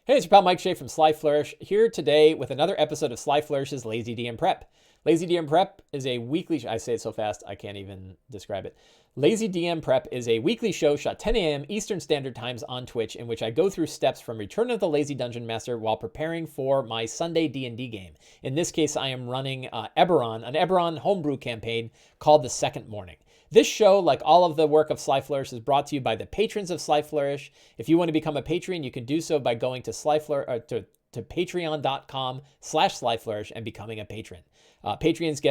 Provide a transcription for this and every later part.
Hey, it's your pal Mike Shea from Sly Flourish, here today with another episode of Sly Flourish's Lazy D&D Prep. Lazy D&D Prep is a weekly, I say it so fast, I can't even describe it. Lazy D&D Prep is a weekly show shot 10 a.m. Eastern Standard Times on Twitch, in which I go through steps from Return of the Lazy Dungeon Master while preparing for my Sunday D&D game. In this case, I am running Eberron, an Eberron homebrew campaign called the Second Mourning. This show, like all of the work of Sly Flourish, is brought to you by the patrons of Sly Flourish. If you want to become a patron, you can do so by going to patreon.com/SlyFlourish and becoming a patron. Patrons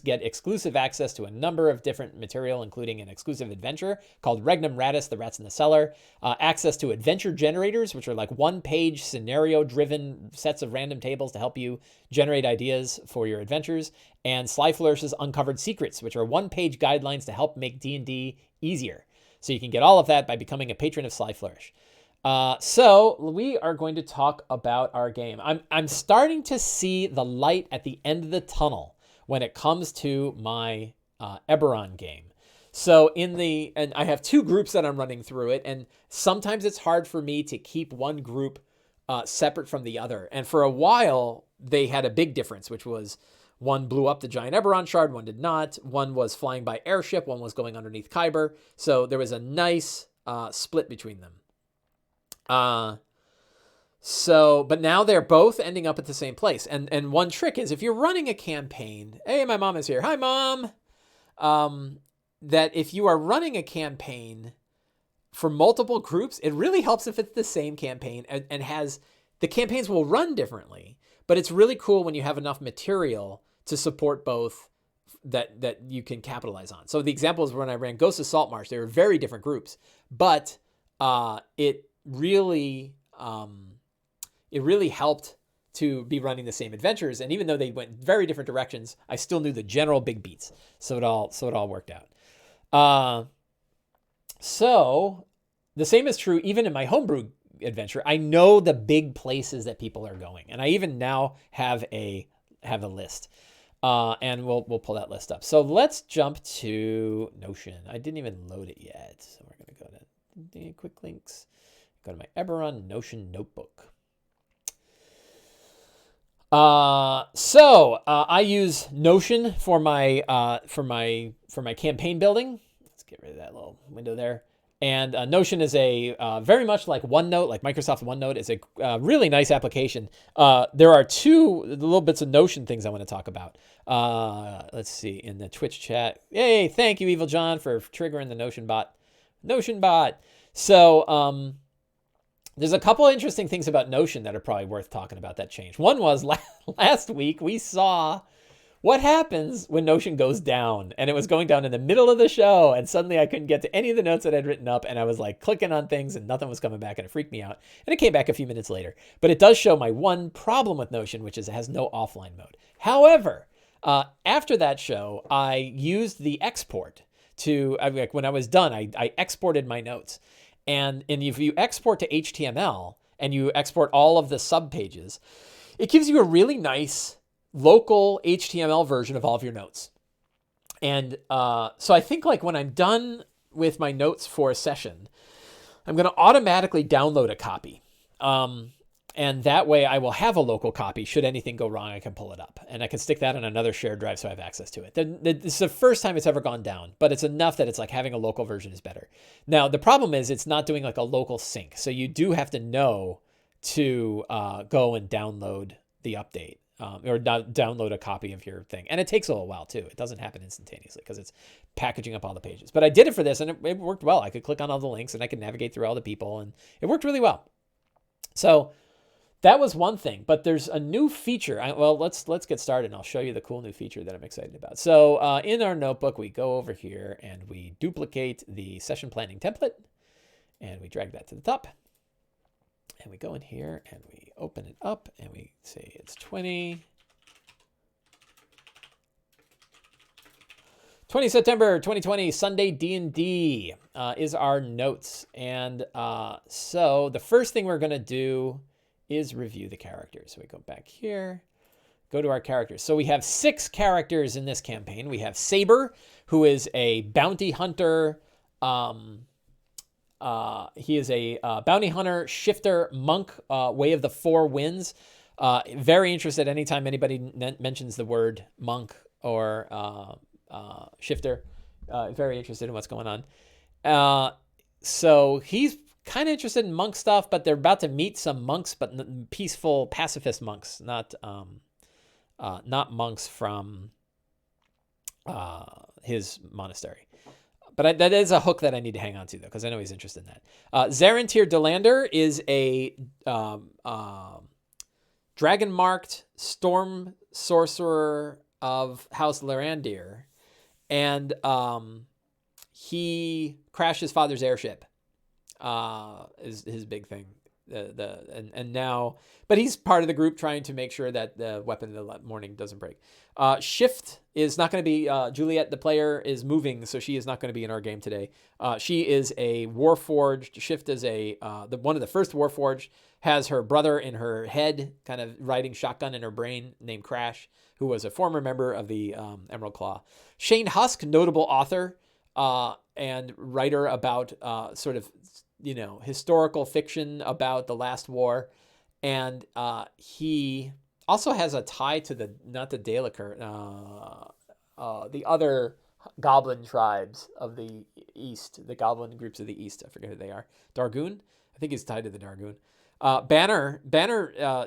get exclusive access to a number of different material, including an exclusive adventure called Regnum Ratus, The Rats in the Cellar, access to adventure generators, which are like one-page scenario-driven sets of random tables to help you generate ideas for your adventures, and Sly Flourish's Uncovered Secrets, which are one-page guidelines to help make D&D easier. So you can get all of that by becoming a patron of Sly Flourish. So we are going to talk about our game. I'm starting to see the light at the end of the tunnel when it comes to my Eberron game. So and I have two groups that I'm running through it, and sometimes it's hard for me to keep one group separate from the other. And for a while, they had a big difference, which was one blew up the giant Eberron shard, one did not. One was flying by airship, one was going underneath Kyber. So there was a nice split between them. But now they're both ending up at the same place. And one trick is if you're running a campaign, hey, my mom is here. Hi, Mom. That if you are running a campaign for multiple groups, it really helps if it's the same campaign and the campaigns will run differently, but it's really cool when you have enough material to support both that you can capitalize on. So the example is when I ran Ghost of Saltmarsh, they were very different groups, but it really helped to be running the same adventures. And even though they went very different directions, I still knew the general big beats. So it all worked out. So the same is true even in my homebrew adventure. I know the big places that people are going, and I even now have a list. And we'll pull that list up. So let's jump to Notion. I didn't even load it yet. So we're going to go to the quick links. Go to my Eberron Notion notebook. I use Notion for my campaign building. Let's get rid of that little window there. And Notion is a very much like OneNote, like Microsoft OneNote, is a really nice application. There are two little bits of Notion things I want to talk about. Let's see, in the Twitch chat. Yay, thank you, Evil John, for triggering the Notion bot. So there's a couple of interesting things about Notion that are probably worth talking about that change. One was last week we saw what happens when Notion goes down, and it was going down in the middle of the show, and suddenly I couldn't get to any of the notes that I'd written up, and I was like clicking on things and nothing was coming back, and it freaked me out. And it came back a few minutes later. But it does show my one problem with Notion, which is it has no offline mode. However, after that show, I used the export when I was done, I exported my notes. And if you export to HTML and you export all of the subpages, it gives you a really nice local HTML version of all of your notes. And so I think like when I'm done with my notes for a session, I'm going to automatically download a copy. And that way I will have a local copy. Should anything go wrong, I can pull it up. And I can stick that on another shared drive so I have access to it. This is the first time it's ever gone down, but it's enough that it's like having a local version is better. Now, the problem is it's not doing like a local sync. So you do have to know to go and download the update or download a copy of your thing. And it takes a little while too. It doesn't happen instantaneously because it's packaging up all the pages. But I did it for this and it worked well. I could click on all the links and I could navigate through all the people and it worked really well. So that was one thing, but there's a new feature. Let's get started and I'll show you the cool new feature that I'm excited about. So in our notebook, we go over here and we duplicate the session planning template and we drag that to the top. And we go in here and we open it up and we say it's 20 September 2020, Sunday D&D is our notes. And so the first thing we're going to do is review the characters. So we go back here, go to our characters. So we have 6 characters in this campaign. We have Saber, who is a bounty hunter he is a bounty hunter, shifter, monk, way of the four winds. Very interested anytime anybody mentions the word monk or shifter. Very interested in what's going on. So he's kind of interested in monk stuff, but they're about to meet some monks, but peaceful pacifist monks, not monks from his monastery. But that is a hook that I need to hang on to, though, because I know he's interested in that. Zarentir Delander is a dragon-marked storm sorcerer of House Larandir, and he crashed his father's airship. Is his big thing. And now, but he's part of the group trying to make sure that the weapon of the morning doesn't break. Shift is not going to be, Juliet, the player, is moving, so she is not going to be in our game today. She is a Warforged. Shift is one of the first Warforged, has her brother in her head, kind of riding shotgun in her brain, named Crash, who was a former member of the Emerald Claw. Shane Husk, notable author and writer about sort of, historical fiction about the last war. And he also has a tie to not the Daliker, the other goblin tribes of the East, the goblin groups of the East. I forget who they are. Dargoon? I think he's tied to the Dargoon. Banner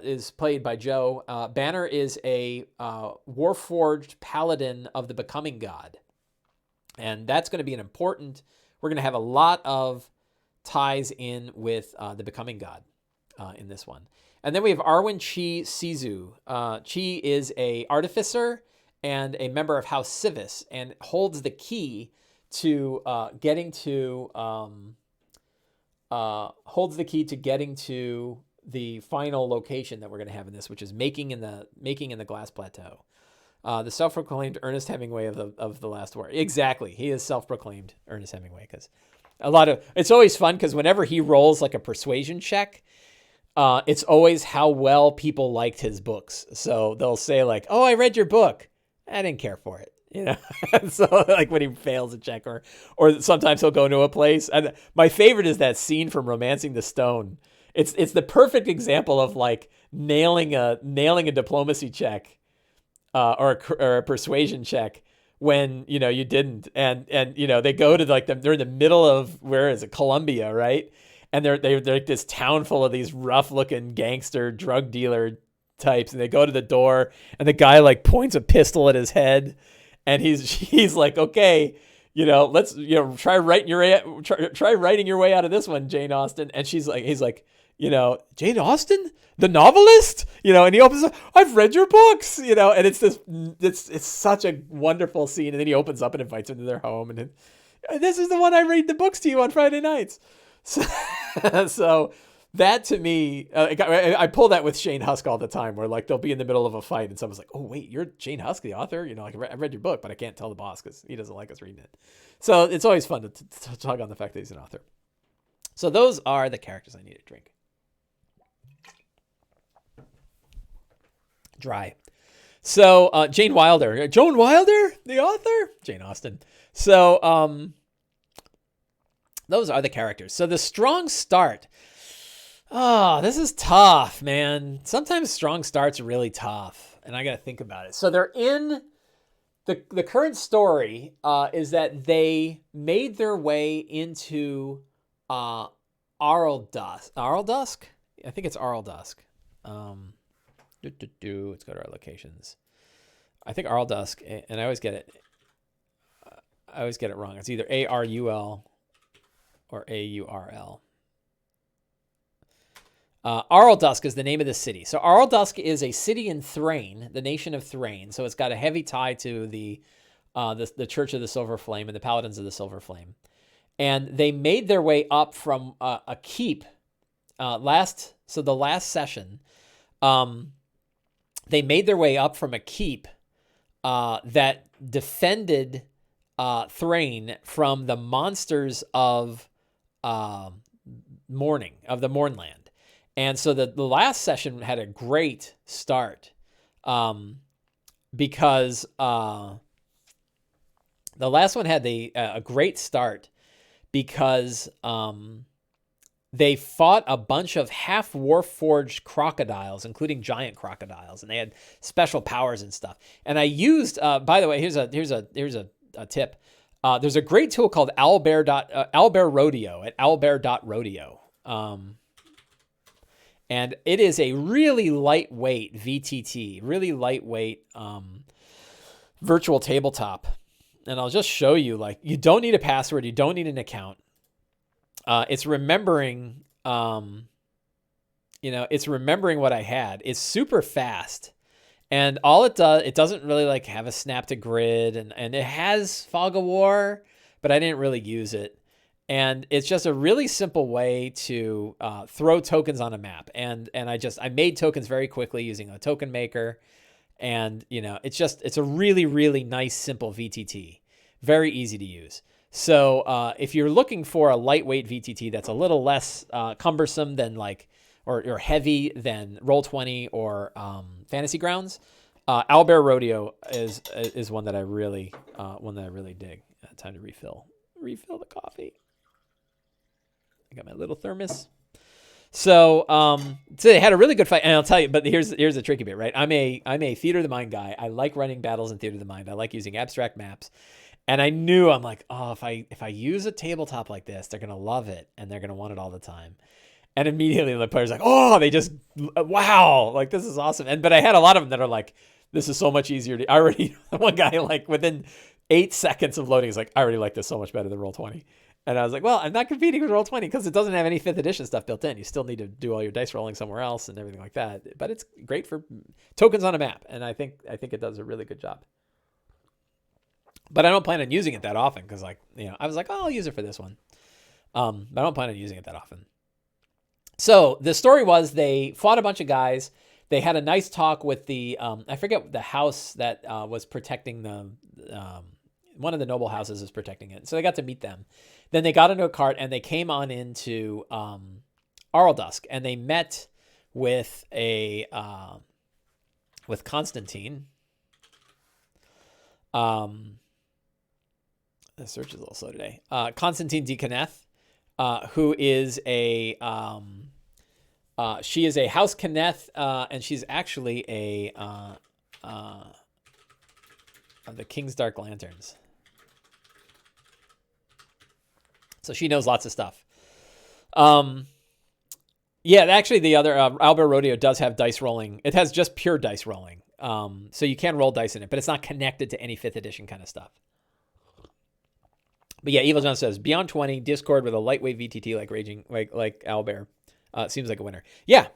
is played by Joe. Banner is a Warforged paladin of the Becoming God. And that's going to be we're going to have a lot of ties in with the Becoming God in this one. And then we have Arwen Chi Sizu. Chi is a artificer and a member of House Civis, and holds the key to getting to the final location that we're going to have in this, which is making in the Glass Plateau. The self-proclaimed Ernest Hemingway of the last war. Exactly. He is self-proclaimed Ernest Hemingway, because it's always fun, because whenever he rolls like a persuasion check, it's always how well people liked his books. So they'll say like, "Oh, I read your book. I didn't care for it." So like when he fails a check, or sometimes he'll go into a place. And my favorite is that scene from Romancing the Stone. It's the perfect example of like nailing a diplomacy check. Or a persuasion check when, you didn't. And they go to they're in the middle of, where is it? Colombia, right? And they're like this town full of these rough looking gangster drug dealer types. And they go to the door, and the guy like points a pistol at his head, and he's like, "Okay, let's, try writing your way out of this one, Jane Austen." And he's like, "Jane Austen, the novelist," and he opens up, "I've read your books," and it's such a wonderful scene. And then he opens up and invites him to their home. And "This is the one I read the books to you on Friday nights." So that to me, I pull that with Shane Husk all the time, where like they'll be in the middle of a fight and someone's like, "Oh wait, you're Shane Husk, the author? I read your book, but I can't tell the boss because he doesn't like us reading it." So it's always fun to talk on the fact that he's an author. So those are the characters I need to drink. Dry. So Joan Wilder, the author, Jane Austen. So those are the characters. So the strong start. Oh, this is tough, man. Sometimes strong starts are really tough, and I got to think about it. So they're in the current story is that they made their way into Arldusk. Arldusk? I think it's Arldusk. Let's go to our locations. I think Arldusk, and I always get it wrong. It's either Arul or Aurl. Arldusk is the name of the city. So Arldusk is a city in Thrain, the nation of Thrain. So it's got a heavy tie to the Church of the Silver Flame and the Paladins of the Silver Flame. And they made their way up from a keep. The last session, they made their way up from a keep that defended Thrain from the monsters of Mourning, of the Mournland. And so the last session had a great start because the last one had a great start because they fought a bunch of half Warforged crocodiles, including giant crocodiles, and they had special powers and stuff. And I used, by the way, here's a tip. There's a great tool called Owlbear Rodeo at owlbear.rodeo. And it is a really lightweight VTT, really lightweight virtual tabletop. And I'll just show you, like, you don't need a password. You don't need an account. It's remembering, it's remembering what I had. It's super fast. And all it does, it doesn't really like have a snap to grid, and it has Fog of War, but I didn't really use it. And it's just a really simple way to throw tokens on a map. And I made tokens very quickly using a token maker. And, it's a really, really nice, simple VTT. Very easy to use. So if you're looking for a lightweight VTT that's a little less cumbersome than or heavy than Roll20 or Fantasy Grounds, Owlbear Rodeo is one that I really dig. Time to refill the coffee. I got my little thermos. So they had a really good fight, and I'll tell you. But here's the tricky bit, right? I'm a Theater of the Mind guy. I like running battles in Theater of the Mind. I like using abstract maps, and I knew, I'm like, oh, if I use a tabletop like this, they're gonna love it, and they're gonna want it all the time. And immediately the player's like, oh, they just, wow, like, this is awesome. But I had a lot of them that are like, this is so much easier to, I already, one guy, like, within 8 seconds of loading is like, I already like this so much better than Roll20. And I was like, well, I'm not competing with Roll20 because it doesn't have any 5th edition stuff built in. You still need to do all your dice rolling somewhere else and everything like that. But it's great for tokens on a map. And I think it does a really good job. But I don't plan on using it that often because, I was like, oh, I'll use it for this one. But I don't plan on using it that often. So the story was they fought a bunch of guys. They had a nice talk with the, I forget the house that was protecting the, one of the noble houses is protecting it. So they got to meet them. Then they got into a cart and they came on into Arldusk, and they met with with Constantine. The search is a little slow today. Constantine D. Kenneth, who is she is a House Kenneth, and she's actually of the King's Dark Lanterns. So she knows lots of stuff. Yeah, actually the other, Owlbear Rodeo does have dice rolling. It has just pure dice rolling. So you can roll dice in it, but it's not connected to any 5th edition kind of stuff. But yeah, Evil John says, beyond 20, Discord with a lightweight VTT like Raging, like Owlbear. Seems like a winner. Yeah,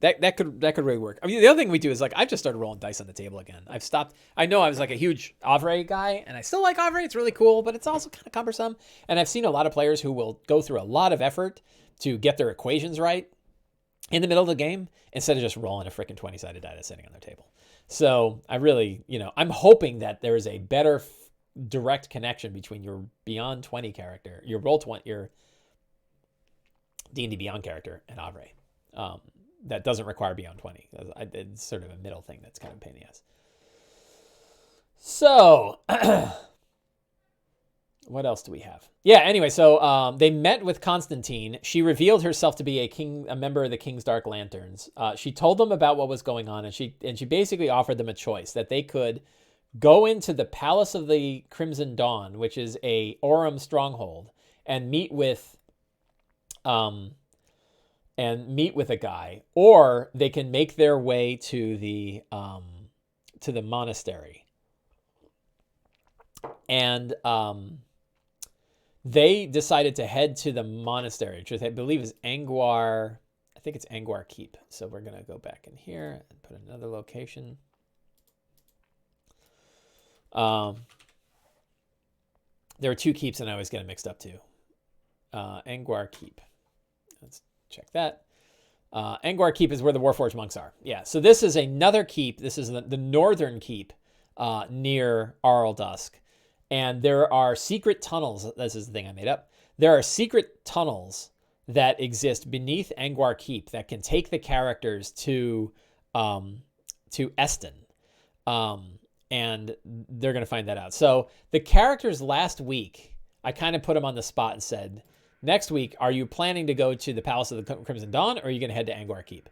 that could really work. I mean, the other thing we do is, like, I've just started rolling dice on the table again. I've stopped. I know I was like a huge Avray guy, and I still like Avray. It's really cool, but it's also kind of cumbersome. And I've seen a lot of players who will go through a lot of effort to get their equations right in the middle of the game instead of just rolling a freaking 20-sided die that's sitting on their table. So I really, I'm hoping that there is a better direct connection between your Beyond 20 character, your Roll20, your D&D Beyond character, and Avray. That doesn't require Beyond 20. It's sort of a middle thing that's kind of a pain in the ass. So, what else do we have? Yeah, anyway, so they met with Constantine. She revealed herself to be a member of the King's Dark Lanterns. She told them about what was going on, and she basically offered them a choice that they could go into the Palace of the Crimson Dawn, which is a Aurum stronghold, and meet with a guy, or they can make their way to the monastery. And they decided to head to the monastery, which I believe is Angwar. I think it's Angwar Keep. So we're going to go back in here and put another location. There are 2 keeps, and I always get them mixed up too. Angwar Keep. Let's check that. Angwar Keep is where the Warforged monks are. Yeah, so this is another keep. This is the northern keep near Arldusk. And there are secret tunnels. This is the thing I made up. There are secret tunnels that exist beneath Angwar Keep that can take the characters to Eston. And they're going to find that out. So the characters last week I kind of put them on the spot and said, next week, are you planning to go to the Palace of the Crimson Dawn, or are you going to head to Angwar Keep?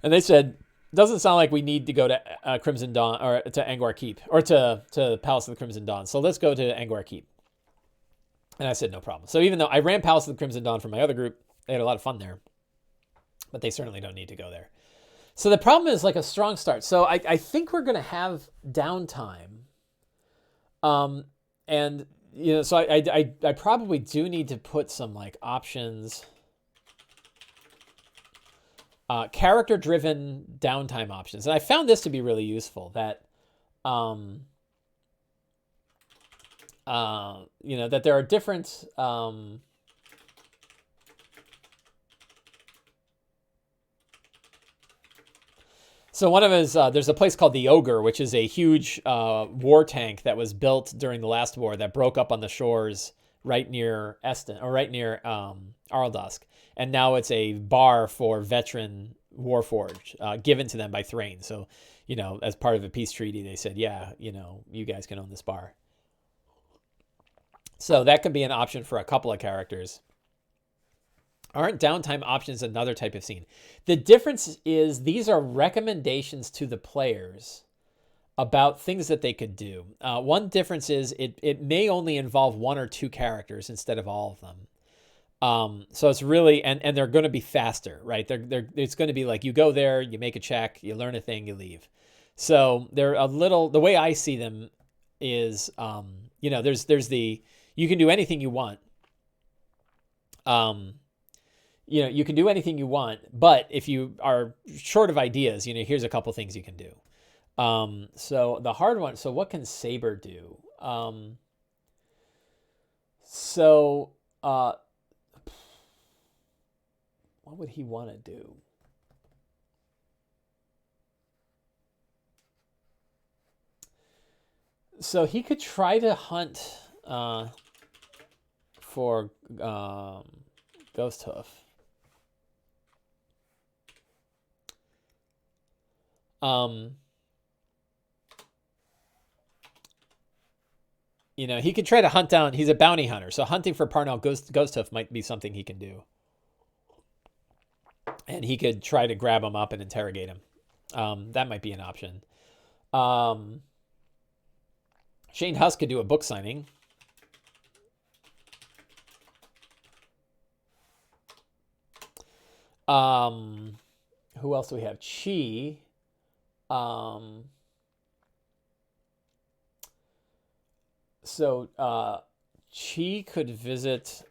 And they said, doesn't sound like we need to go to Crimson Dawn or to Angwar Keep or to Palace of the Crimson Dawn. So let's go to Angwar Keep. And I said, no problem. So even though I ran Palace of the Crimson Dawn for my other group, they had a lot of fun there, but they certainly don't need to go there. So the problem is like a strong start. So I think we're going to have downtime. And, you know, so I probably do need to put some like options, character-driven downtime options. And I found this to be really useful, that, you know, that there are different, so one of them is, there's a place called the Ogre, which is a huge war tank that was built during the last war that broke up on the shores right near Eston, or right near Arldusk. And now it's a bar for veteran Warforged, given to them by Thrain. So, you know, as part of a peace treaty, they said, yeah, you know, you guys can own this bar. So that could be an option for a couple of characters. Aren't downtime options another type of scene? The difference is these are recommendations to the players about things that they could do. One difference is it may only involve one or two characters instead of all of them. So it's really, and they're going to be faster, right? It's going to be like you go there, you make a check, you learn a thing, you leave. So they're a little, the way I see them is, you know, there's the, you can do anything you want. You know, you can do anything you want, but if you are short of ideas, you know, here's a couple things you can do. So the hard one, so what can Saber do? What would he want to do? So he could try to hunt for Ghost Hoof. You know, he could try to hunt down, he's a bounty hunter, so hunting for Parnell Ghosthoof might be something he can do. And he could try to grab him up and interrogate him. That might be an option. Shane Huss could do a book signing. Who else do we have? Chi. So Chi could visit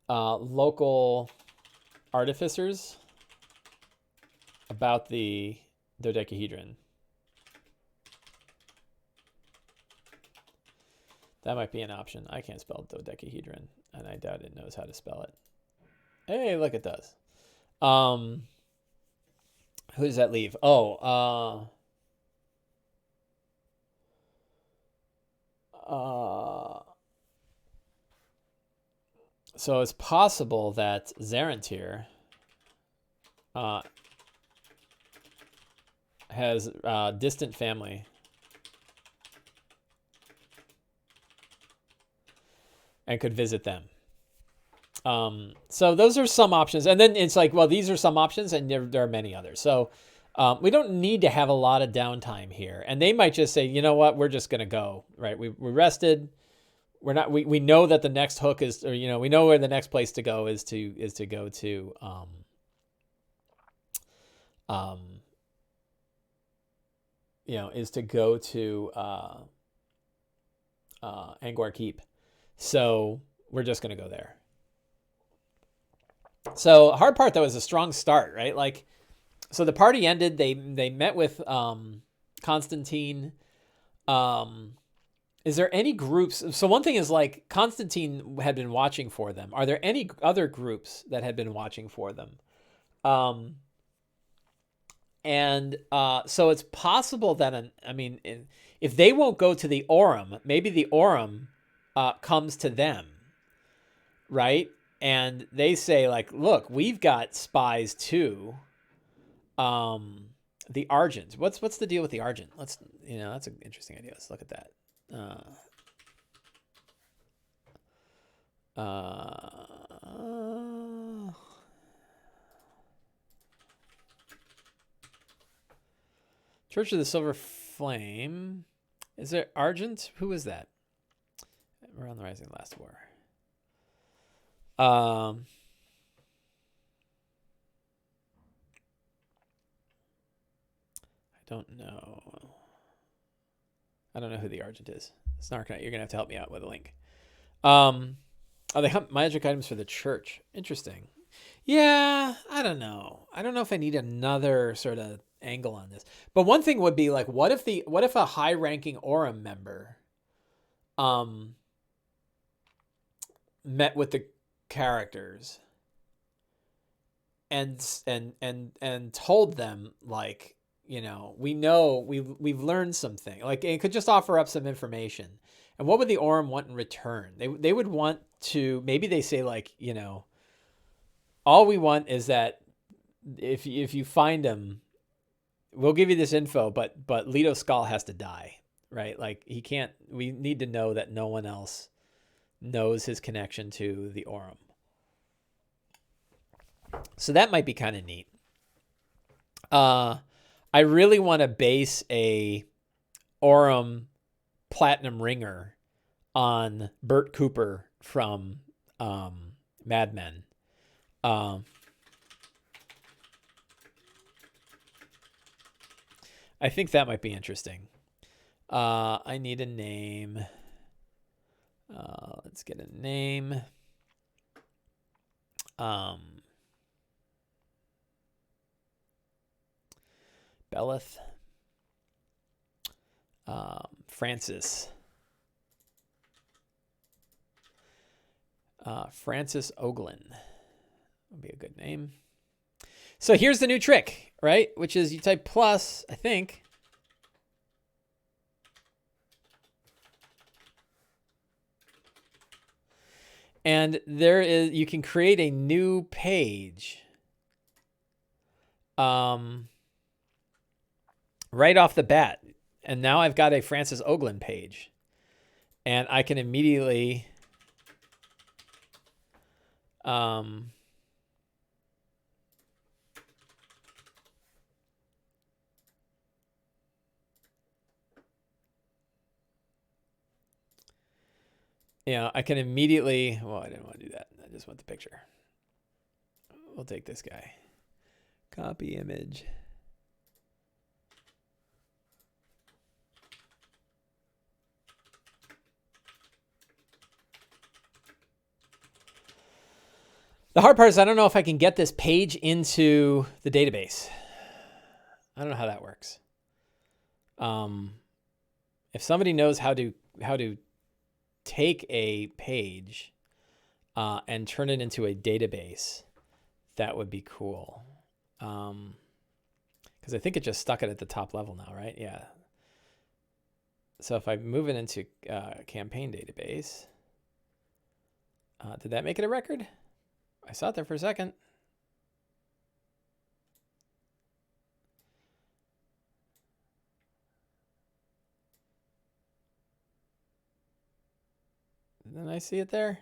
local artificers about the dodecahedron. That might be an option. I can't spell dodecahedron, and I doubt it knows how to spell it. Hey, look, it does. Who does that leave? Oh, so it's possible that Zarentir has distant family and could visit them. So those are some options. And then it's like, well, these are some options and there are many others. So we don't need to have a lot of downtime here. And they might just say, you know what, we're just going to go, right? We rested. We're not, we know that the next hook is, or, you know, we know where the next place to go is to go to, you know, is to go to Angwar Keep. So we're just going to go there. So the hard part, though, is a strong start, right? Like, so the party ended. They met with Constantine. Is there any groups? So one thing is, like, Constantine had been watching for them. Are there any other groups that had been watching for them? So it's possible that, if they won't go to the Aurum, maybe the Aurum comes to them, right? And they say, like, look, we've got spies too. The Argent. What's the deal with the Argent? that's an interesting idea. Let's look at that. Church of the Silver Flame. Is there Argent? Who is that? Around the Rising Last War. I don't know. I don't know who the Argent is. Snarknight, you're going to have to help me out with a link. They hunt magic items for the church. Interesting. Yeah, I don't know. I don't know if I need another sort of angle on this. But one thing would be like, what if a high-ranking Aurum member met with the characters and told them, like, we know we've learned something. Like, it could just offer up some information. And what would the Aurum want in return? They would want to, maybe they say, like, all we want is that if you find him, we'll give you this info, but Leto Skull has to die, right? Like, he can't. We need to know that no one else knows his connection to the Aurum. So that might be kind of neat. I really want to base a Aurum Platinum Ringer on Bert Cooper from Mad Men. I think that might be interesting. I need a name. Let's get a name. Belith. Francis. Francis Oglin would be a good name. So here's the new trick, right? Which is you type plus, I think. And you can create a new page. Right off the bat. And now I've got a Francis Oglin page. And I can immediately I can immediately, well, I didn't want to do that. I just want the picture. We'll take this guy. Copy image. The hard part is I don't know if I can get this page into the database. I don't know how that works. If somebody knows how to take a page and turn it into a database, that would be cool. Because I think it just stuck it at the top level now, right? Yeah. So if I move it into campaign database, did that make it a record? I saw it there for a second. Didn't I see it there?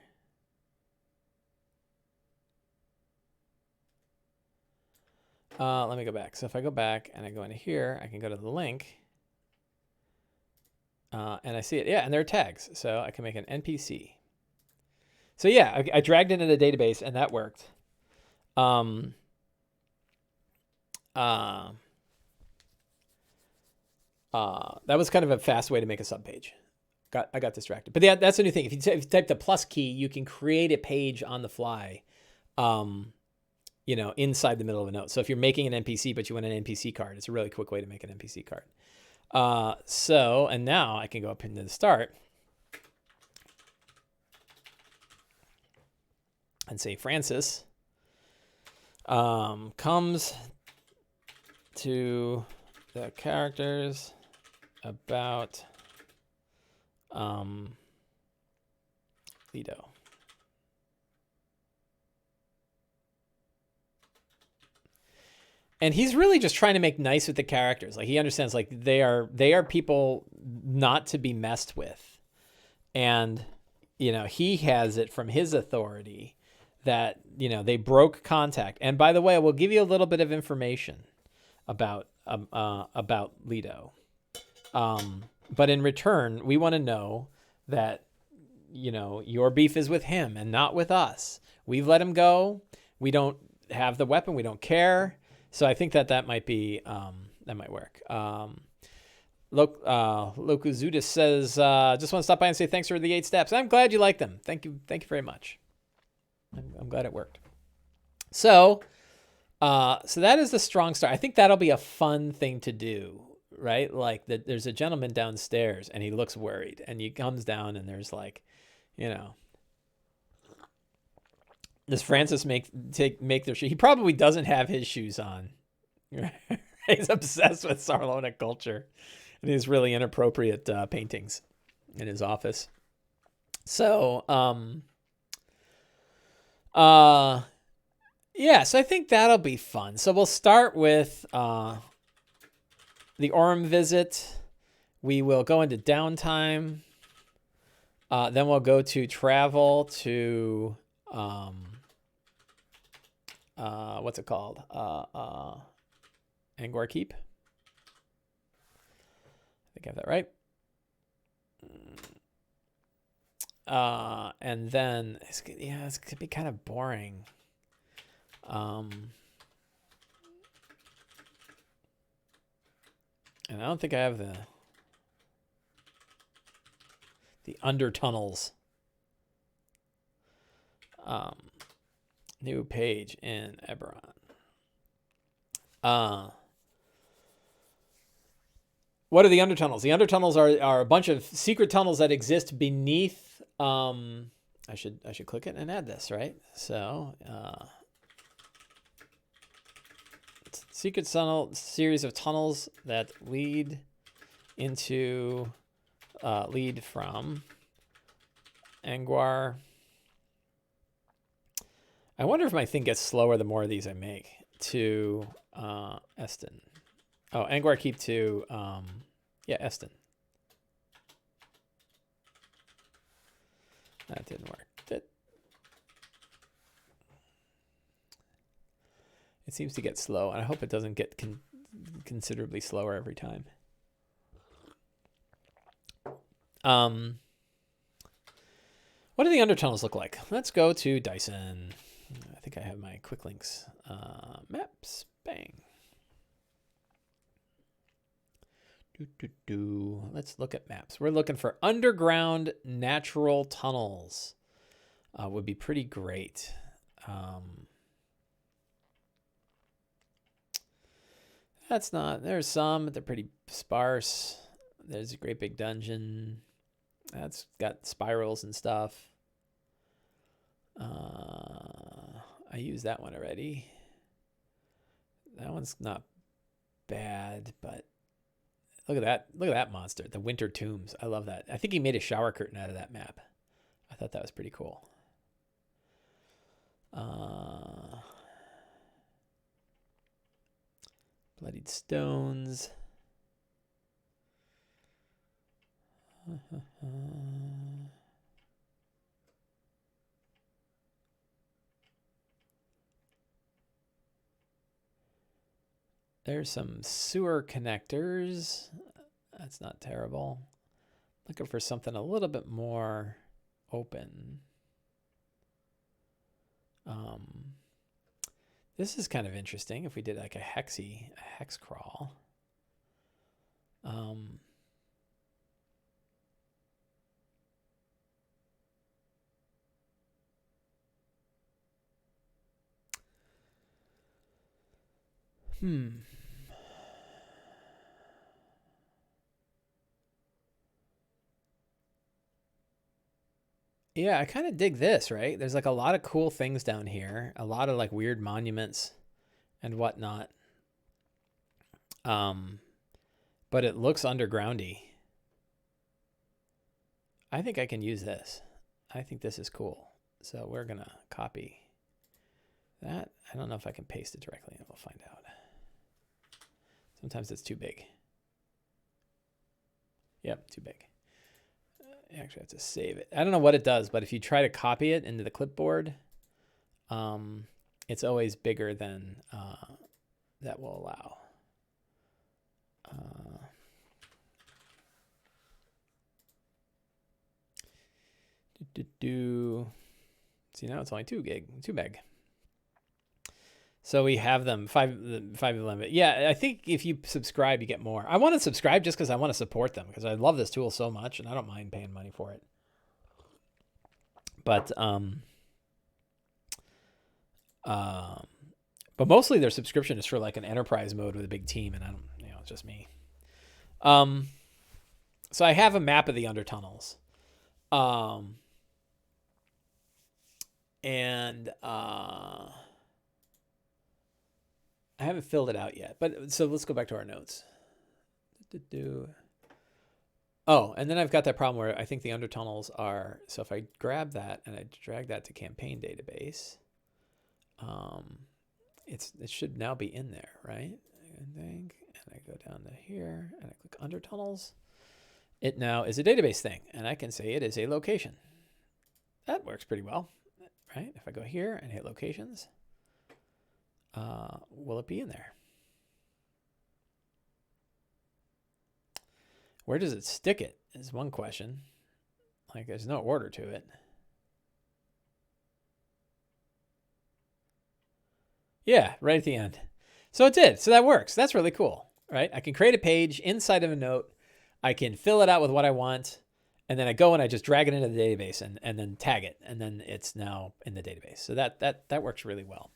Let me go back. So if I go back and I go into here, I can go to the link. And I see it. Yeah, and there are tags. So I can make an NPC. So yeah, I dragged it into the database and that worked. That was kind of a fast way to make a subpage. I got distracted. But yeah, that's a new thing. If you type the plus key, you can create a page on the fly, inside the middle of a note. So if you're making an NPC, but you want an NPC card, it's a really quick way to make an NPC card. And now I can go up into the start and say Francis comes to the characters about Leto. And he's really just trying to make nice with the characters. Like he understands like they are people not to be messed with. And, you know, he has it from his authority that, you know, they broke contact. And by the way, we'll give you a little bit of information about Leto. But in return, we want to know that, you know, your beef is with him and not with us. We've let him go. We don't have the weapon. We don't care. So I think that might be, that might work. Lokuzudis says, just want to stop by and say thanks for the 8 steps. I'm glad you like them. Thank you. Thank you very much. I'm glad it worked. So that is the strong start. I think that'll be a fun thing to do, right? Like there's a gentleman downstairs and he looks worried and he comes down and there's like, you know, does Francis make their shoes? He probably doesn't have his shoes on. He's obsessed with Sarlona culture and his really inappropriate paintings in his office. So, yeah, so I think that'll be fun. So we'll start with the Orem visit. We will go into downtime. Then we'll go to travel to what's it called? Angor Keep. I think I have that right. And then it's gonna be kind of boring. And I don't think I have the under tunnels. New page in Eberron. What are the undertunnels? The undertunnels are a bunch of secret tunnels that exist beneath. I should click it and add this, right? So, secret tunnel series of tunnels that lead from Angwar. I wonder if my thing gets slower the more of these I make. To Eston. Oh, Angwar Keep to Eston. That didn't work. It seems to get slow, and I hope it doesn't get considerably slower every time. What do the undertunnels look like? Let's go to Dyson. I think I have my quick links. Maps, bang. Let's look at maps. We're looking for underground natural tunnels. Would be pretty great. There's some, but they're pretty sparse. There's a great big dungeon. That's got spirals and stuff. I used that one already. That one's not bad, but look at that. Look at that monster, the Winter Tombs. I love that. I think he made a shower curtain out of that map. I thought that was pretty cool. Bloodied Stones. There's some sewer connectors. That's not terrible. Looking for something a little bit more open. This is kind of interesting if we did like a hex crawl. Yeah, I kind of dig this, right? There's like a lot of cool things down here. A lot of like weird monuments and whatnot. But it looks undergroundy. I think I can use this. I think this is cool. So we're going to copy that. I don't know if I can paste it directly. We'll find out. Sometimes it's too big. Yep, too big. I actually have to save it. I don't know what it does, but if you try to copy it into the clipboard, it's always bigger than that will allow. See, now it's only 2 meg. So we have them 5 of them. Yeah, I think if you subscribe, you get more. I want to subscribe just because I want to support them because I love this tool so much and I don't mind paying money for it. But mostly their subscription is for like an enterprise mode with a big team, and I don't, it's just me. So I have a map of the undertunnels. And I haven't filled it out yet, but so let's go back to our notes. Oh, and then I've got that problem where I think the undertunnels are, so if I grab that and I drag that to campaign database, it should now be in there, right? And I go down to here and I click undertunnels. It now is a database thing, and I can say it is a location. That works pretty well, right? If I go here and hit locations, will it be in there? Where does it stick it is one question. Like, there's no order to it. Yeah, right at the end. So it did. So that works. That's really cool, right? I can create a page inside of a note. I can fill it out with what I want. And then I go and I just drag it into the database and then tag it. And then it's now in the database. So that works really well.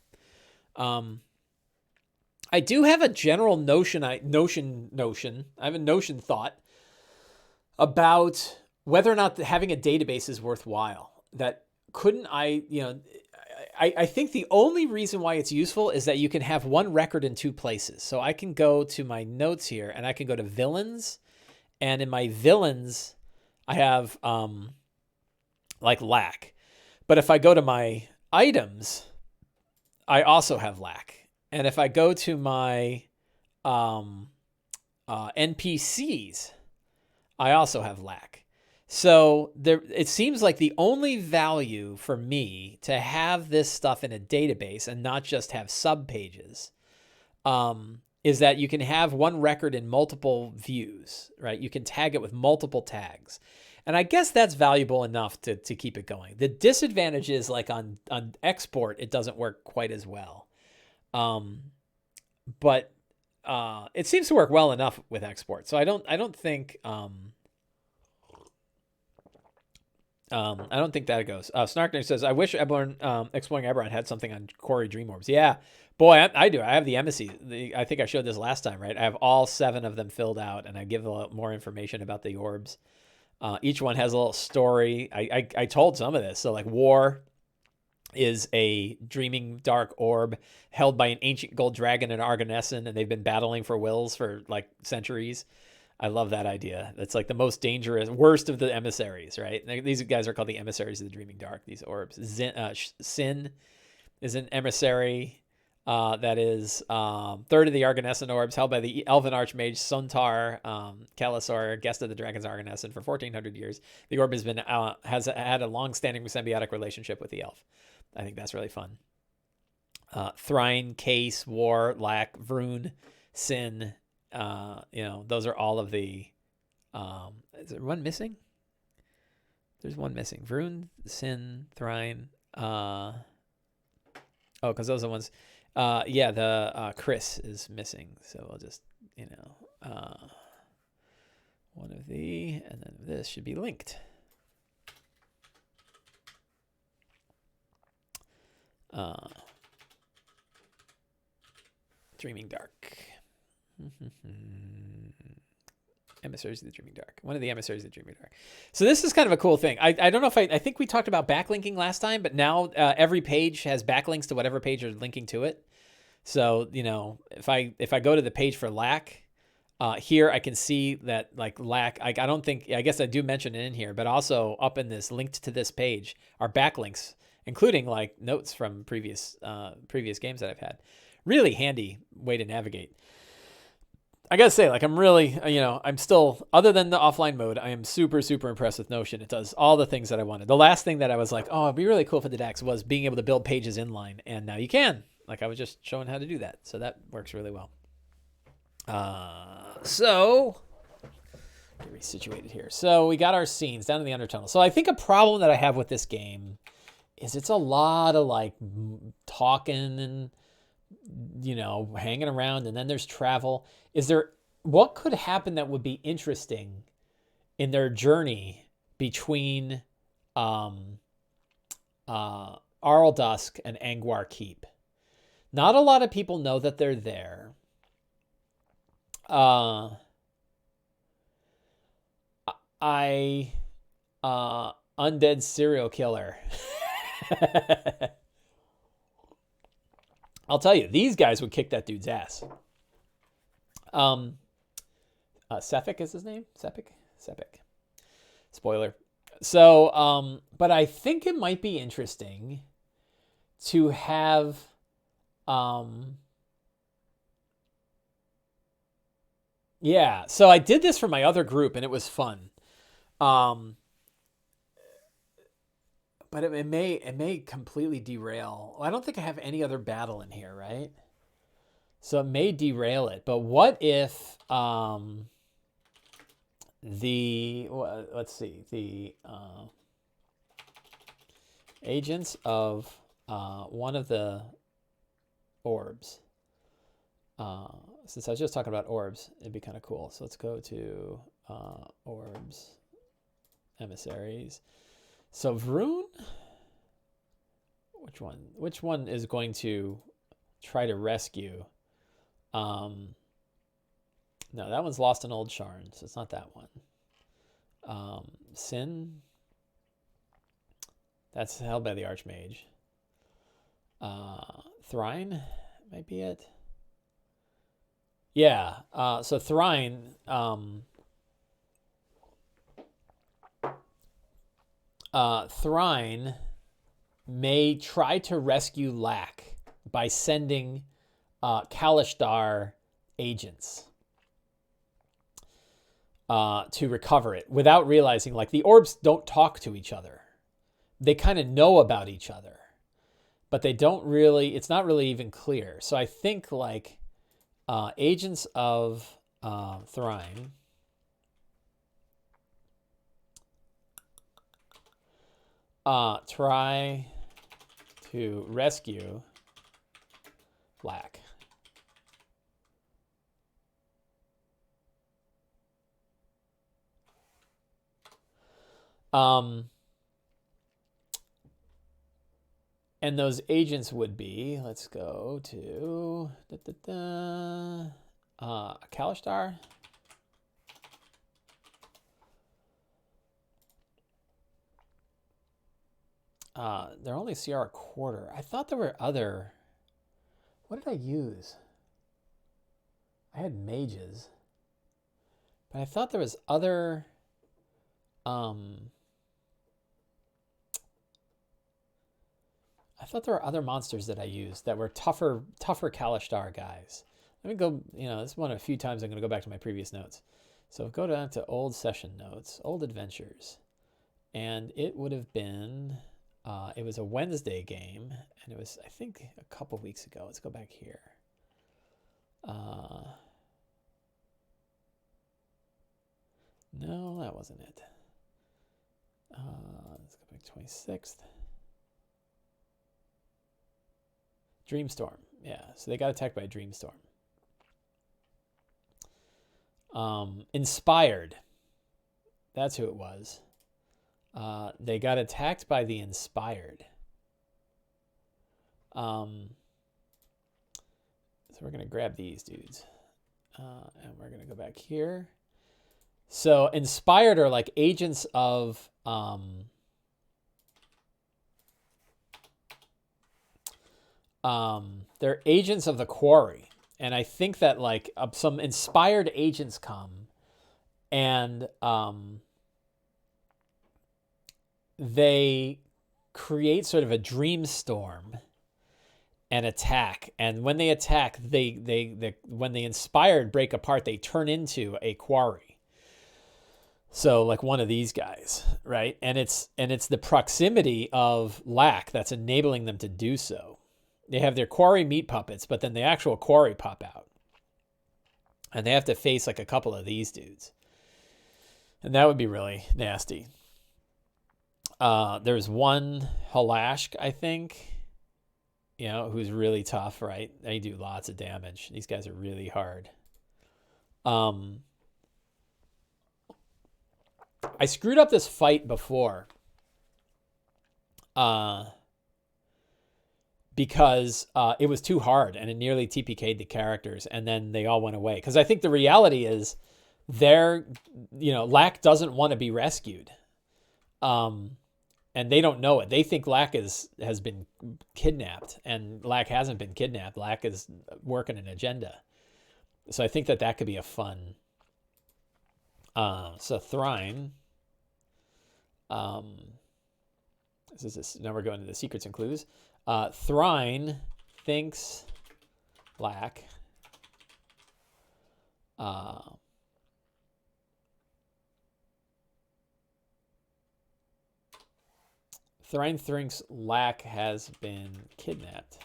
I do have a general notion. I have a notion thought about whether or not having a database is worthwhile. That couldn't I think the only reason why it's useful is that you can have one record in 2 places. So I can go to my notes here and I can go to villains, and in my villains, I have like lack. But if I go to my items, I also have lack. And if I go to my NPCs, I also have lack. So it seems like the only value for me to have this stuff in a database and not just have subpages is that you can have one record in multiple views, right? You can tag it with multiple tags. And I guess that's valuable enough to keep it going. The disadvantage is like on export, it doesn't work quite as well. But it seems to work well enough with export. So I don't think that it goes. Snarkner says, I wish Eberron, Exploring Eberron had something on Quarry Dream Orbs. Yeah, boy, I do. I have the embassy. I think I showed this last time, right? I have all 7 of them filled out, and I give a lot more information about the orbs. Each one has a little story. I told some of this. So like War is a dreaming dark orb held by an ancient gold dragon and Argonesson, and they've been battling for wills for like centuries. I love that idea. That's like the most dangerous, worst of the emissaries, right? These guys are called the emissaries of the dreaming dark, these orbs. Sin is an emissary that is third of the Argonesson orbs, held by the elven archmage Suntar Kalasor, guest of the dragon's Argonesson for 1,400 years. The orb has had a long-standing symbiotic relationship with the elf. I think that's really fun. Thrine, Case, War, Lack, Vroon, Sin. Those are all of the. Is there one missing? There's one missing. Vroon, Sin, Thrine. Because those are the ones. The Chris is missing. So we'll just one of the, and then this should be linked. Dreaming Dark. Emissaries of the Dreaming Dark. One of the emissaries of the Dreaming Dark. So this is kind of a cool thing. I don't know if I think we talked about backlinking last time, but now every page has backlinks to whatever page you're linking to it. So, if I go to the page for Lack, here I can see that like Lack, I guess I do mention it in here, but also up in this linked to this page are backlinks, including like notes from previous games that I've had. Really handy way to navigate. I gotta say, like, I'm really, I'm still, other than the offline mode, I am super, super impressed with Notion. It does all the things that I wanted. The last thing that I was like, oh, it'd be really cool for the DAX was being able to build pages inline. And now you can. Like, I was just showing how to do that. So that works really well. So, get resituated here. So we got our scenes down in the undertunnel. So I think a problem that I have with this game is it's a lot of, like, talking and, hanging around, and then there's travel. What could happen that would be interesting in their journey between Arl Dusk and Angwar Keep? Not a lot of people know that they're there. Undead serial killer. I'll tell you, these guys would kick that dude's ass. Sephic is his name? Sephic? Spoiler. So, but I think it might be interesting to have, yeah. So I did this for my other group and it was fun. But it may completely derail. I don't think I have any other battle in here, right? So it may derail it. But what if the agents of one of the orbs. Since I was just talking about orbs, it'd be kind of cool. So let's go to orbs, emissaries. So Vroon, which one is going to try to rescue? No, that one's lost in Old Sharn, so it's not that one. Sin, that's held by the Archmage. Thrine might be it. Yeah, so Thrine, Thrine may try to rescue Lack by sending Kalishtar agents to recover it without realizing, like, the orbs don't talk to each other. They kind of know about each other, but they don't really, it's not really even clear. So I think, like, agents of Thrine try to rescue Lack. And those agents would be, let's go to Kalishtar. They're only CR a quarter. I thought there were other. What did I use? I had mages, but I thought there was other. I thought there were other monsters that I used that were tougher Kalishtar guys. Let me go, this is one of a few times I'm going to go back to my previous notes. So go down to old session notes, old adventures. And it would have been, it was a Wednesday game. And it was, I think, a couple weeks ago. Let's go back here. No, that wasn't it. Let's go back to 26th. Dreamstorm. Yeah, so they got attacked by a Dreamstorm. Inspired. That's who it was. They got attacked by the Inspired. So we're going to grab these dudes. And we're going to go back here. So Inspired are like agents of... they're agents of the Quarry. And I think that, like, some inspired agents come and they create sort of a dream storm. and attack. And when they attack, when the inspired break apart, they turn into a quarry. So like one of these guys, right? And it's the proximity of lack that's enabling them to do so. They have their quarry meat puppets, but then the actual quarry pop out. And they have to face like a couple of these dudes. And that would be really nasty. There's one Halashk, I think, who's really tough, right? They do lots of damage. These guys are really hard. I screwed up this fight before. Because it was too hard and it nearly TPK'd the characters and then they all went away. Because I think the reality is Lack doesn't want to be rescued. And they don't know it. They think Lack has been kidnapped, and Lack hasn't been kidnapped. Lack is working an agenda. So I think that could be a fun. So Thrine. Now we're going to the secrets and clues. Thrine thinks Lack. Thrine thinks Lack has been kidnapped.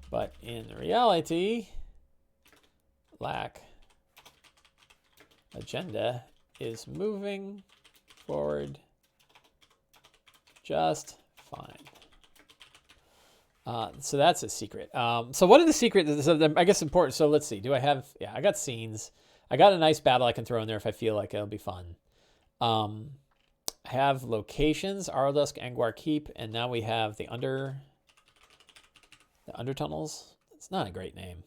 But in reality, Lack agenda is moving forward just fine. So that's a secret. So what are the secrets? So I guess important. So let's see. Do I have? Yeah, I got scenes. I got a nice battle I can throw in there if I feel like it'll be fun. I have locations, Ardusk, Angwar Keep, and now we have the under tunnels. It's not a great name.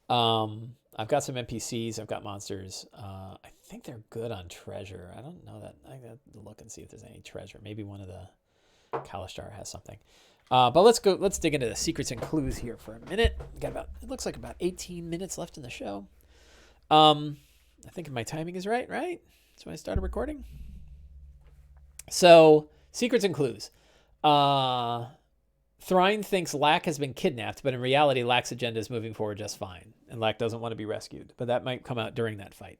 I've got some NPCs. I've got monsters. I think they're good on treasure. I don't know that. I got to look and see if there's any treasure. Maybe one of the Kalashtar has something. But let's go. Let's dig into the secrets and clues here for a minute. We got it looks like about 18 minutes left in the show. I think my timing is right. That's when I started recording. So secrets and clues. Thrine thinks Lack has been kidnapped, but in reality, Lack's agenda is moving forward just fine, and Lack doesn't want to be rescued. But that might come out during that fight.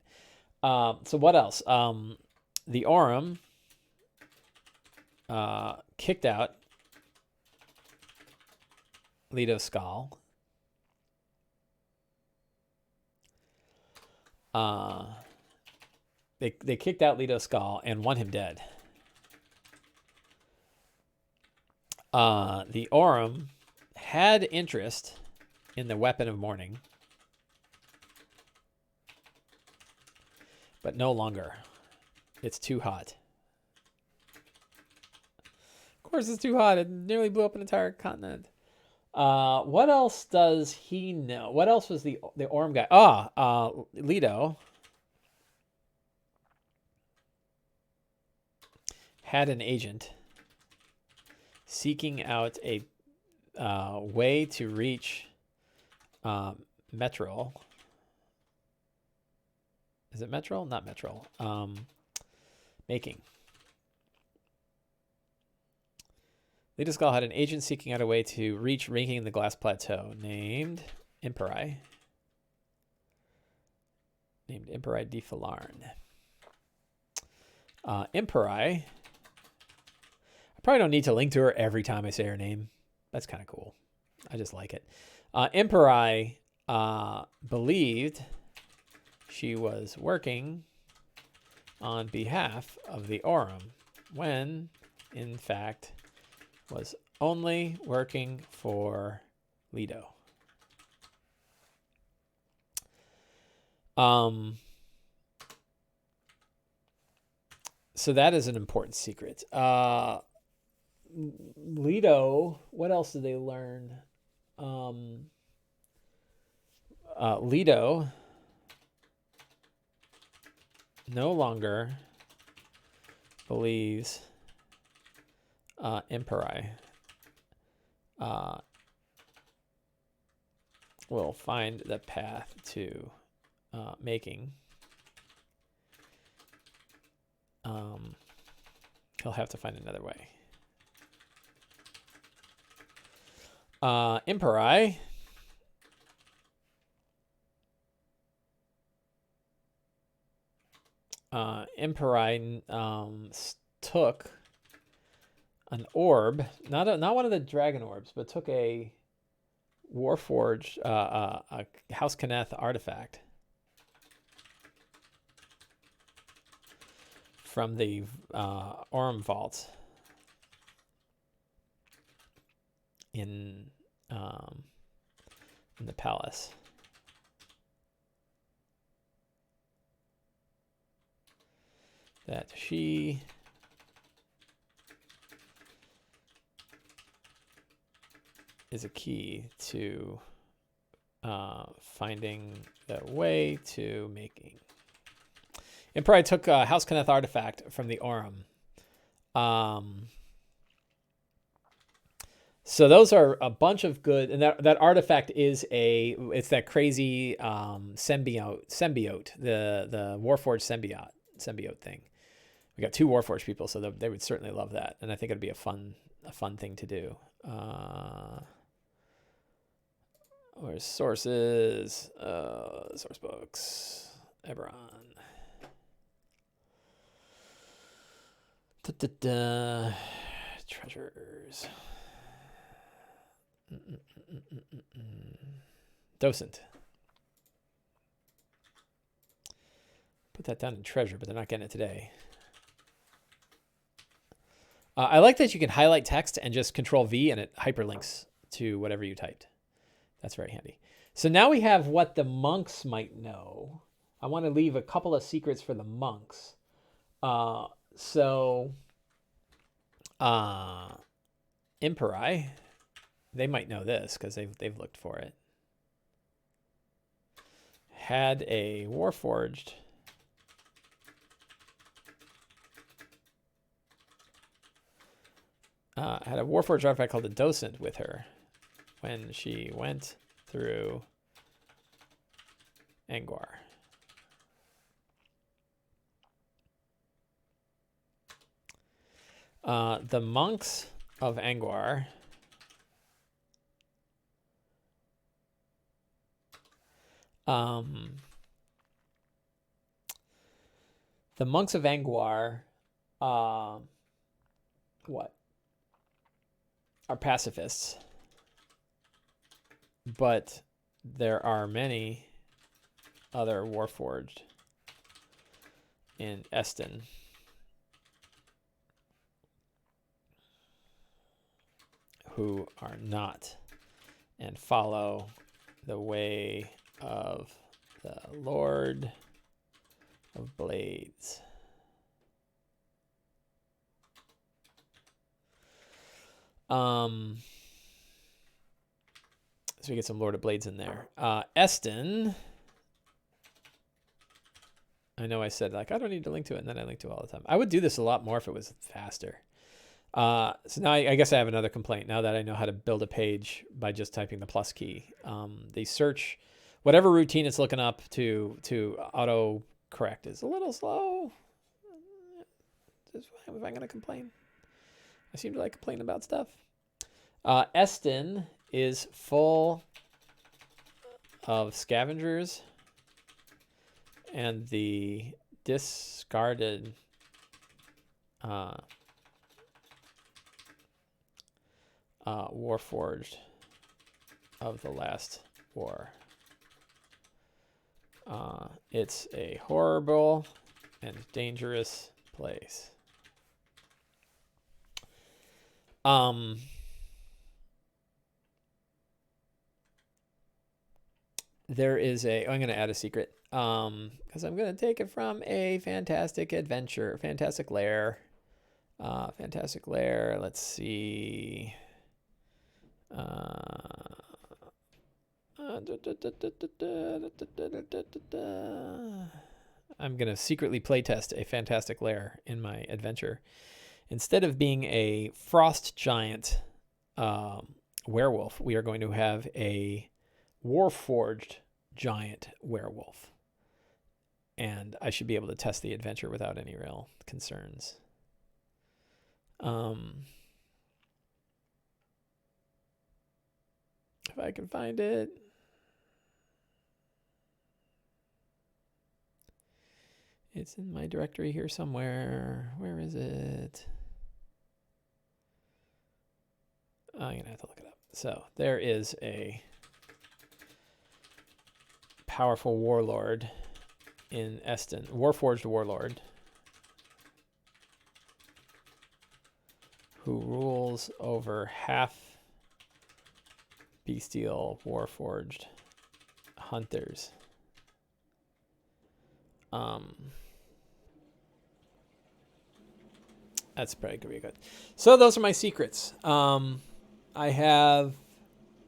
So what else? The Aurum kicked out Leto Skal. They kicked out Leto Skal and want him dead. The Aurum had interest in the Weapon of Mourning, but no longer. It's too hot. Of course it's too hot. It nearly blew up an entire continent. What else does he know? What else was the Aurum guy? Leto had an agent seeking out a way to reach Metrol. Is it Metrol? Not Metrol. Making. Leto Skal had an agent seeking out a way to reach Making in the Glass Plateau named Imperai. Named Imperai de Falarn. Imperai. I probably don't need to link to her every time I say her name. That's kind of cool. I just like it. Imperai believed she was working on behalf of the Aurum when, in fact, was only working for Leto. So that is an important secret. Leto, what else did they learn? Leto no longer believes Imperai will find the path to making. He'll have to find another way. Imperi. Imperi took an orb, not one of the dragon orbs, but took a Warforged, a House Kenneth artifact from the Orem vault in the palace. That she is a key to finding the way to making. Imperi took a House Kenneth artifact from the Orem. So those are a bunch of good, and that artifact is it's that crazy symbiote, the Warforged symbiote thing. We got 2 Warforged people, so they would certainly love that, and I think it'd be a fun thing to do. Where's sources? Source books. Eberron. Treasures. Docent. Put that down in treasure, but they're not getting it today. I like that you can highlight text and just Control V and it hyperlinks to whatever you typed. That's very handy. So now we have what the monks might know. I want to leave a couple of secrets for the monks. Imperi, they might know this because they've looked for it. Had a Warforged artifact called the Docent with her when she went through Angwar. The monks of Angwar what? Are pacifists. But there are many other Warforged in Eston who are not and follow the way of the Lord of Blades. So we get some Lord of Blades in there. Eston. I know I said, like, I don't need to link to it, and then I link to it all the time. I would do this a lot more if it was faster. So now I guess I have another complaint now that I know how to build a page by just typing the plus key. The search, whatever routine it's looking up to auto correct is a little slow. Why am I going to complain? I seem to like complaining about stuff. Eston is full of scavengers and the discarded Warforged of the last war. It's a horrible and dangerous place. There is I'm going to add a secret because I'm going to take it from a fantastic adventure, fantastic lair. Let's see. I'm going to secretly playtest a fantastic lair in my adventure. Instead of being a frost giant werewolf, we are going to have a Warforged giant werewolf. And I should be able to test the adventure without any real concerns. I can find it. It's in my directory here somewhere. Where is it? I'm going to have to look it up. So there is a powerful warlord in Eston, Warforged warlord, who rules over half bestial Warforged hunters. That's pretty good. So those are my secrets. I have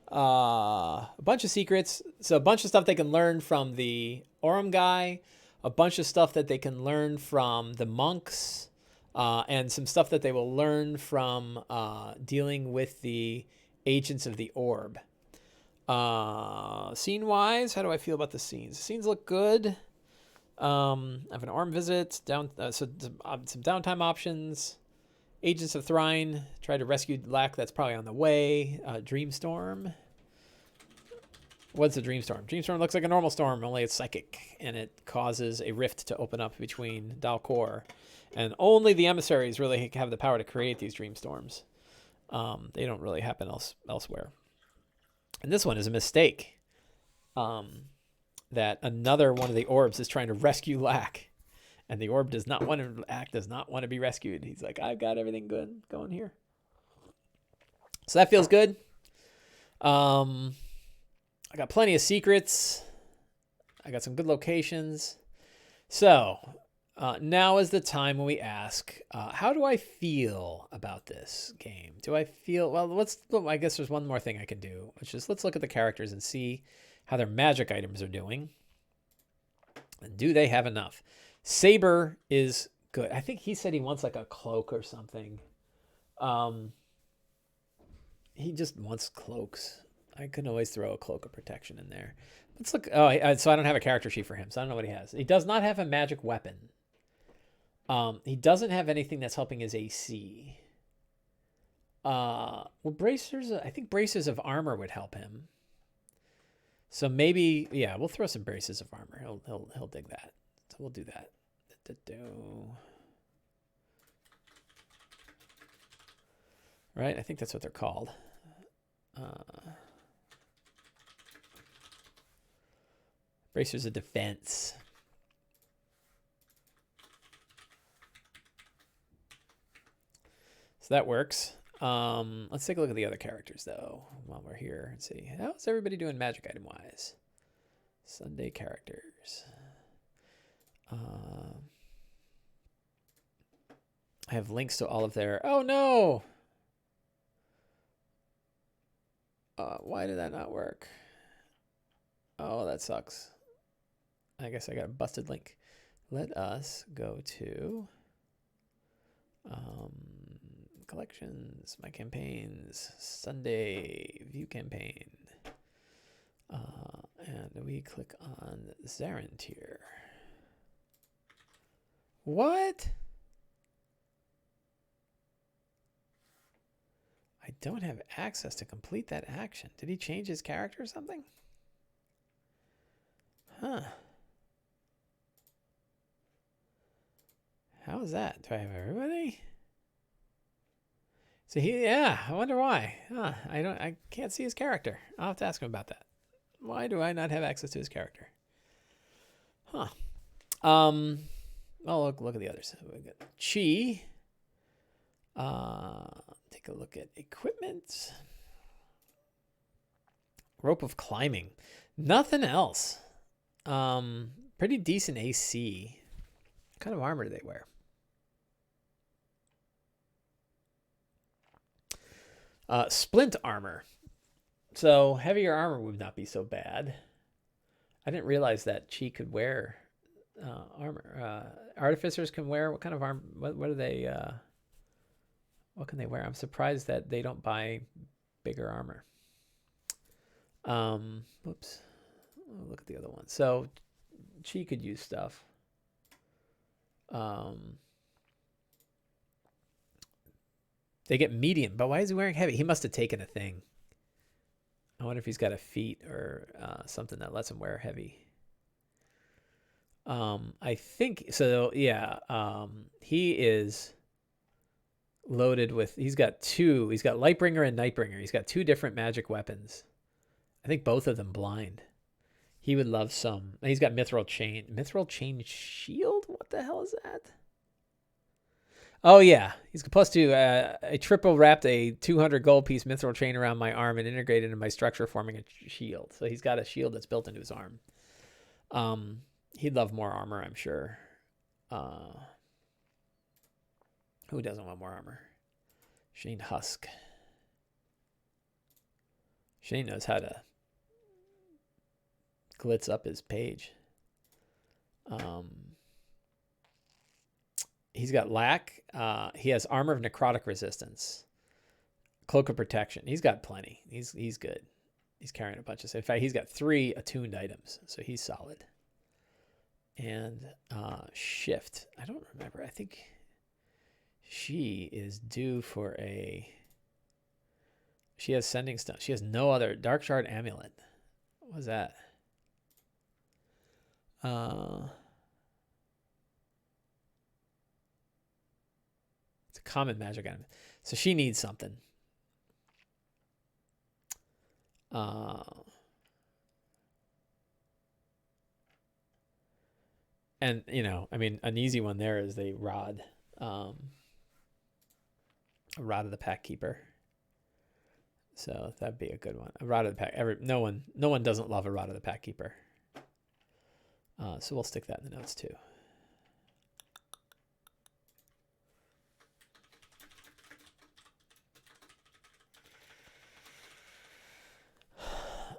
a bunch of secrets. So a bunch of stuff they can learn from the Orem guy, a bunch of stuff that they can learn from the monks, and some stuff that they will learn from dealing with the agents of the orb. Scene-wise, how do I feel about the scenes? The scenes look good. I have an Orem visit, some downtime options. Agents of Thrine, try to rescue Lack, that's probably on the way. Dreamstorm. What's a Dreamstorm? Dreamstorm looks like a normal storm, only it's psychic, and it causes a rift to open up between Dalcor. And only the emissaries really have the power to create these Dreamstorms. They don't really happen elsewhere. And this one is a mistake. That another one of the orbs is trying to rescue Lack. And the orb does not want to be rescued. He's like, I've got everything good going here. So that feels good. I got plenty of secrets. I got some good locations. So now is the time when we ask, how do I feel about this game? Do I feel, well, I guess there's one more thing I can do, which is let's look at the characters and see how their magic items are doing. And do they have enough? Saber is good. I think he said he wants like a cloak or something. He just wants cloaks. I can always throw a cloak of protection in there. Let's look. Oh, so I don't have a character sheet for him, so I don't know what he has. He does not have a magic weapon. He doesn't have anything that's helping his AC. Well, bracers. I think braces of armor would help him. So maybe, yeah, we'll throw some braces of armor. He'll dig that. So we'll do that. Right? I think that's what they're called. Bracers of defense. So that works. Let's take a look at the other characters, though, while we're here and see. How's everybody doing magic item-wise? Sunday characters. I have links to all of their... Oh, no! Why did that not work? Oh, that sucks. I guess I got a busted link. Let us go to collections, my campaigns, Sunday, view campaign. And we click on Zarentir. What? I don't have access to complete that action. Did he change his character or something? Huh. How is that? Do I have everybody? So yeah, I wonder why. Huh, I can't see his character. I'll have to ask him about that. Why do I not have access to his character? Huh. Oh, look at the others. We got Chi. Take a look at equipment. Rope of climbing. Nothing else. Pretty decent AC. What kind of armor do they wear? Splint armor. So heavier armor would not be so bad. I didn't realize that Chi could wear armor. Artificers can wear what kind of armor? What are they? What can they wear? I'm surprised that they don't buy bigger armor. Whoops. Oh, look at the other one. So Chi could use stuff. They get medium, but why is he wearing heavy? He must have taken a thing. I wonder if he's got a feat or something that lets him wear heavy. I think so. Yeah. He is loaded with. He's got Lightbringer and Nightbringer. He's got 2 different magic weapons. I think both of them blind. He would love some. He's got Mithril Chain Shield. What the hell is that? Oh yeah, he's got +2. I triple wrapped a 200 gold piece Mithril Chain around my arm and integrated into my structure, forming a shield. So he's got a shield that's built into his arm. He'd love more armor, I'm sure. Who doesn't want more armor? Shane Husk. Shane knows how to glitz up his page. He's got lack. He has armor of necrotic resistance, cloak of protection. He's got plenty. He's good. He's carrying a bunch of stuff. In fact, he's got 3 attuned items, so he's solid. And shift. I don't remember. I think she is due for a. She has sending stone. She has no other dark shard amulet. What was that? It's a common magic item. So she needs something. And, you know, I mean, an easy one there is the rod. A rod of the Pack Keeper. So that'd be a good one. A rod of the Pack. No one doesn't love a rod of the Pack Keeper. So we'll stick that in the notes too.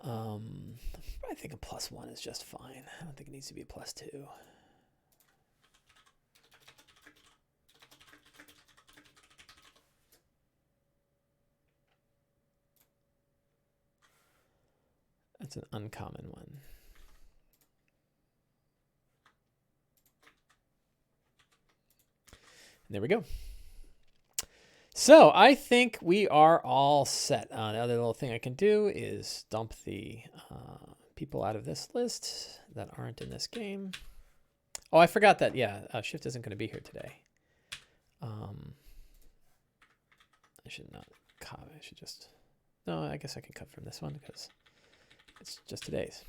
I think a +1 is just fine. I don't think it needs to be a +2. That's an uncommon one. And there we go. So I think we are all set. The other little thing I can do is dump the people out of this list that aren't in this game. Oh, I forgot that. Yeah, Shift isn't going to be here today. I should not copy. I should just. No, I guess I can cut from this one because it's just today's.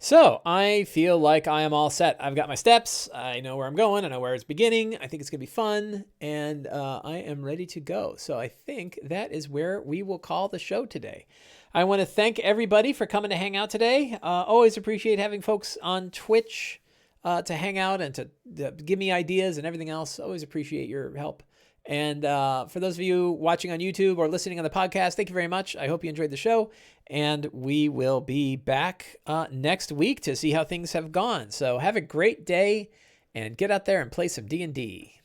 So I feel like I am all set. I've got my steps. I know where I'm going. I know where it's beginning. I think it's going to be fun. And I am ready to go. So I think that is where we will call the show today. I want to thank everybody for coming to hang out today. Always appreciate having folks on Twitch to hang out and to give me ideas and everything else. Always appreciate your help. And for those of you watching on YouTube or listening on the podcast, thank you very much. I hope you enjoyed the show. And we will be back next week to see how things have gone. So have a great day and get out there and play some D&D.